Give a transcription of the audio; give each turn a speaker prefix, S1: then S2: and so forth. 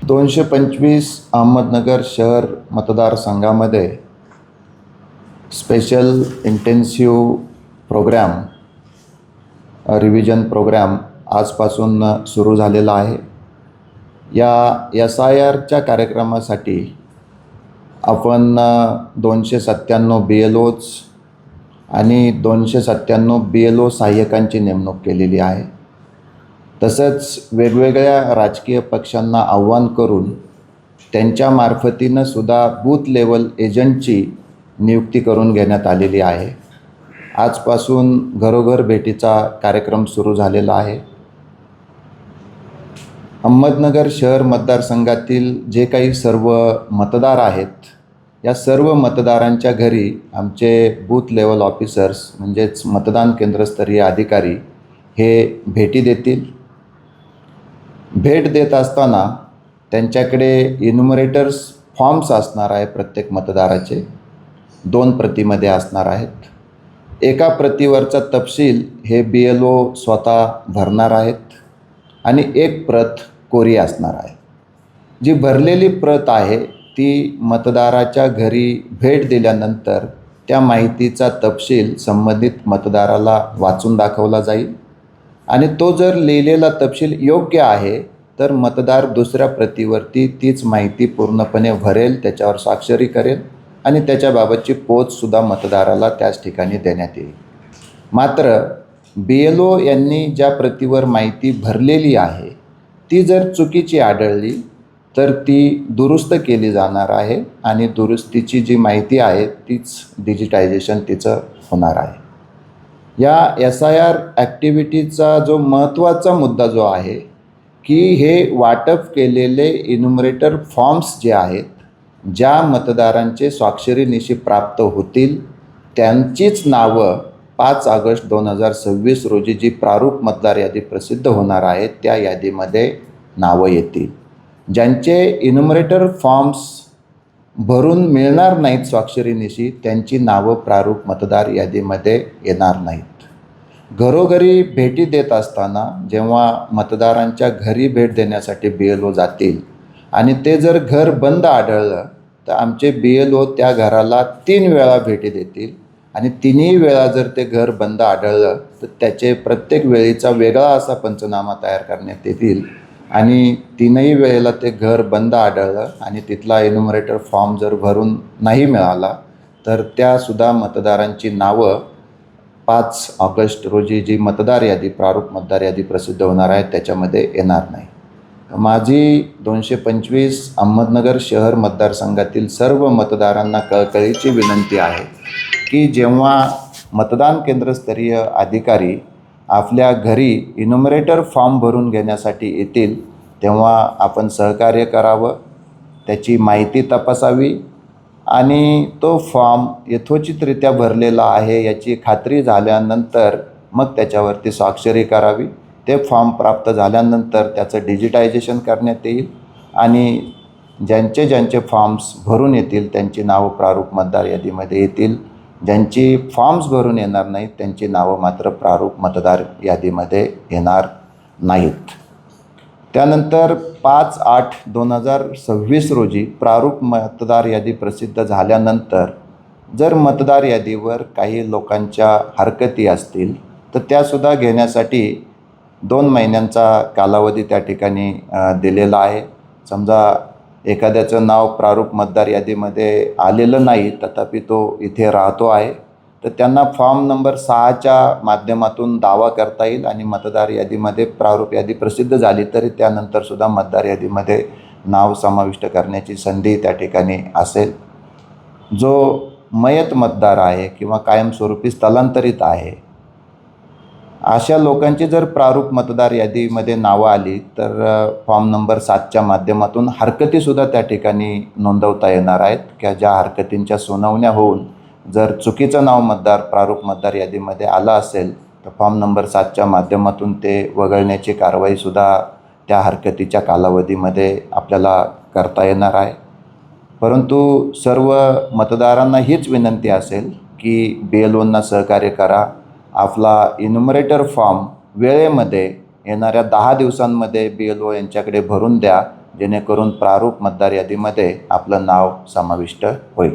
S1: 225 अहमदनगर शहर मतदारसंघामध्ये special intensive programme revision programme आजपासून सुरू झालेला आहे. या SIRच्या कार्यक्रमासाठी आपण 297 BLOज आणि 297 BLO सहाय्यकांची नेमणूक केलेली आहे. तसंच वेगवेगळ्या राजकीय पक्षांना आव्हान करून त्यांच्या मार्फतीनं सुद्धा बूथ लेवल एजंटची नियुक्ती करून घेण्यात आलेली आहे. आजपासून घरोघर भेटीचा कार्यक्रम सुरू झालेला आहे. अहमदनगर शहर मतदारसंघातील जे काही सर्व मतदार आहेत, या सर्व मतदारांच्या घरी आमचे बूथ लेवल ऑफिसर्स म्हणजेच मतदान केंद्रस्तरीय अधिकारी हे भेटी देतील. भेट देत असताना त्यांच्याकडे इन्युमरेटर्स फॉर्म्स असणार आहे. प्रत्येक मतदाराचे 2 प्रतीमध्ये असणार आहेत. एका प्रतीवरचा तपशील हे BLO स्वतः भरणार आहेत आणि एक प्रत कोरी असणार आहे. जी भरलेली प्रत आहे ती मतदाराच्या घरी भेट दिल्यानंतर त्या माहितीचा तपशील संबंधित मतदाराला वाचून दाखवला जाईल आणि तो जर लिहिलेला तपशील योग्य आहे तर मतदार दुसऱ्या प्रतीवरती तीच माहिती पूर्णपणे भरेल, त्याच्यावर स्वाक्षरी करेल आणि त्याच्याबाबतची पोचसुद्धा मतदाराला त्याच ठिकाणी देण्यात येईल. मात्र BLO यांनी ज्या प्रतीवर माहिती भरलेली आहे ती जर चुकीची आढळली तर ती दुरुस्त केली जाणार आहे आणि दुरुस्तीची जी माहिती आहे तीच डिजिटायझेशन तिचं होणार आहे. या SIR ॲक्टिव्हिटीचा जो महत्त्वाचा मुद्दा जो आहे की हे वाटप केलेले इन्युमरेटर फॉर्म्स जे आहेत, ज्या मतदारांचे स्वाक्षरीनिशी प्राप्त होतील त्यांचीच नावं 5 ऑगस्ट 2026 रोजी जी प्रारूप मतदार यादी प्रसिद्ध होणार आहे त्या यादीमध्ये नावं येतील. ज्यांचे इन्युमरेटर फॉर्म्स भरून मिळणार नाहीत स्वाक्षरीनिशी त्यांची नावं प्रारूप मतदार यादीमध्ये येणार नाहीत. घरोघरी भेटी देत असताना जेव्हा मतदारांच्या घरी भेट देण्यासाठी BLO जातील आणि ते जर घर बंद आढळलं तर आमचे BLO त्या घराला 3 वेळा भेटी देतील आणि 3ही वेळा जर ते घर बंद आढळलं तर त्याचे प्रत्येक वेळेचा वेगळा असा पंचनामा तयार करण्यात येतील आणि 3ही वेळेला ते घर बंद आढळलं आणि तिथला इन्युमरेटर फॉर्म जर भरून नाही मिळाला तर त्यासुद्धा मतदारांची नावं 5 ऑगस्ट रोजी जी मतदार यादी प्रारूप मतदार यादी प्रसिद्ध होणार आहे त्याच्यामध्ये येणार नाही. माझी 225 अहमदनगर शहर मतदारसंघातील सर्व मतदारांना कळकळीची विनंती आहे की जेव्हा मतदान केंद्रस्तरीय अधिकारी आपल्या घरी इन्युमरेटर फॉर्म भरून घेण्यासाठी येतील तेव्हा आपण सहकार्य करावं, त्याची माहिती तपासावी आणि तो फॉर्म यथोचितरित्या भरलेला आहे याची खात्री झाल्यानंतर मग त्याच्यावरती स्वाक्षरी करावी. ते फॉर्म प्राप्त झाल्यानंतर त्याचं डिजिटायझेशन करण्यात येईल आणि ज्यांचे फॉर्म्स भरून येतील त्यांची नावं प्रारूप मतदार यादीमध्ये येतील. ज्यांची फॉर्म्स भरून येणार नाहीत त्यांची नावं मात्र प्रारूप मतदार यादीमध्ये येणार नाहीत. त्यानंतर 5/8/2026 रोजी प्रारूप मतदार यादी प्रसिद्ध झाल्यानंतर जर मतदार यादीवर काही लोकांच्या हरकती असतील तर त्यासुद्धा घेण्यासाठी 2 महिन्यांचा कालावधी त्या ठिकाणी दिलेला आहे. समजा एखाद्याचं नाव प्रारूप मतदार यादीमध्ये आलेलं नाही तथापि तो इथे राहतो आहे तर त्यांना फॉर्म नंबर 6च्या माध्यमातून दावा करता येईल आणि मतदार यादीमध्ये प्रारूप यादी प्रसिद्ध झाली तरी त्यानंतरसुद्धा मतदार यादीमध्ये नाव समाविष्ट करण्याची संधी त्या ठिकाणी असेल. जो मयत मतदार आहे किंवा कायमस्वरूपी स्थलांतरित आहे अशा लोकांची जर प्रारूप मतदार यादीमध्ये नावं आली तर फॉर्म नंबर 7च्या माध्यमातून हरकतीसुद्धा त्या ठिकाणी नोंदवता येणार आहेत. की ज्या हरकतींच्या सुनावण्या होऊन जर चुकीचं नाव प्रारूप मतदार यादीमध्ये आलं असेल तर फॉर्म नंबर 7च्या माध्यमातून ते वगळण्याची कारवाईसुद्धा त्या हरकतीच्या कालावधीमध्ये आपल्याला करता येणार आहे. परंतु सर्व मतदारांना हीच विनंती असेल की BLOंना सहकार्य करा. आपला इन्युमरेटर फॉर्म वेळेमध्ये येणाऱ्या 10 दिवसांमध्ये BLO यांच्याकडे भरून द्या जेणेकरून प्रारूप मतदार यादीमध्ये आपलं नाव समाविष्ट होईल.